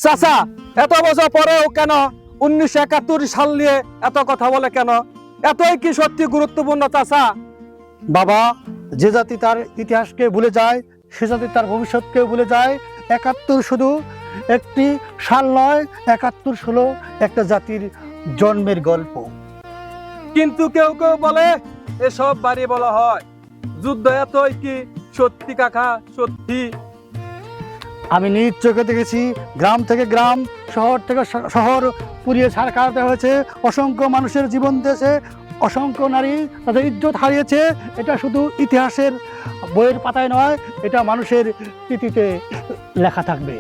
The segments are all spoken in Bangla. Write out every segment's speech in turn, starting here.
চাচা এত বছর পরেও কেন 1971 সাল নিয়ে এত কথা বলে কেন? এতই কি সত্যি গুরুত্বপূর্ণ চাচা? বাবা, যে জাতি তার ইতিহাসকে ভুলে যায় সে জাতি তার ভবিষ্যৎকেও ভুলে যায়। 71 শুধু একটি সাল নয়, 71 হলো একটা জাতির জন্মের গল্প। কিন্তু কেউ কেউ বলে এসব বাড়ি বলা হয়, যুদ্ধ এতই কি সত্যি কাকা? সত্যি আমি নিজ চোখে দেখেছি, গ্রাম থেকে গ্রাম, শহর থেকে শহর পুড়িয়ে ছারখার দেওয়া হয়েছে, অসংখ্য মানুষের জীবন দিয়েছে, অসংখ্য নারী তাদের ইজ্জত হারিয়েছে। এটা শুধু ইতিহাসের বইয়ের পাতায় নয়, এটা মানুষের স্মৃতিতে লেখা থাকবে।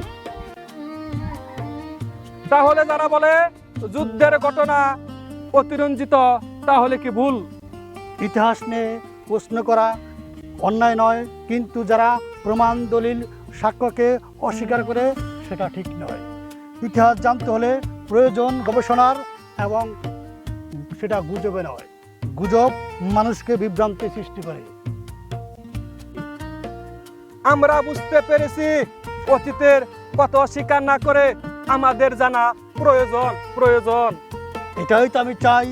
তাহলে যারা বলে যুদ্ধের ঘটনা অতিরঞ্জিত, তাহলে কি ভুল? ইতিহাস নিয়ে প্রশ্ন করা অন্যায় নয়, কিন্তু যারা প্রমাণ দলিল সাক্ষ্যকে অস্বীকার করে সেটা ঠিক নয়। ইতিহাস জানতে হলে প্রয়োজন গবেষণার, এবং সেটা গুজবে নয়। গুজব মানুষকে বিভ্রান্তি সৃষ্টি করে। আমরা বুঝতে পেরেছি অতীতের কথা অস্বীকার না করে আমাদের জানা প্রয়োজন প্রয়োজন। এটাই তো আমি চাই,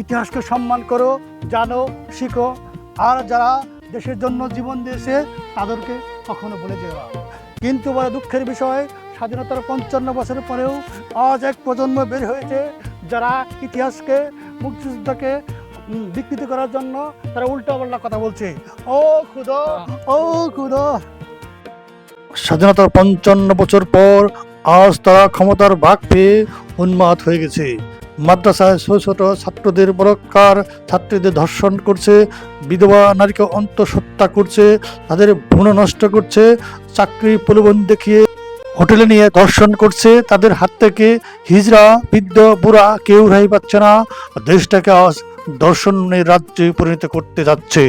ইতিহাসকে সম্মান করো, জানো, শিখো, আর যারা দেশের জন্য জীবন দিয়েছে তাদেরকে কখনো ভুলে যেও না। কিন্তু বড় দুঃখের বিষয়, স্বাধীনতার 55 বছর পরেও আজ এক প্রজন্ম বের হয়েছে যারা ইতিহাসকে, মুক্তিযুদ্ধকে বিকৃত করার জন্য তারা উল্টাপাল্টা কথা বলছে। ও খুদা, ও খুদা। স্বাধীনতার 55 বছর পর আজ তারা ক্ষমতার ভাগ পেয়ে উন্মাদ হয়ে গেছে। মাদ্রাসায় ছোট ছোট ছাত্রদের বলাৎকার, ছাত্রীদের ধর্ষণ করছে, বিধবা নারীকে অন্তঃসত্ত্বা করছে, তাদের ভ্রূণ নষ্ট করছে, চাকরি প্রলোভন দেখিয়ে হোটেলে নিয়ে ধর্ষণ করছে। তাদের হাত থেকে হিজড়া, বৃদ্ধ, বুড়া কেউ রেহাই পাচ্ছে না। দেশটাকে আজ ধর্ষণের রাজ্যে পরিণত করতে যাচ্ছে।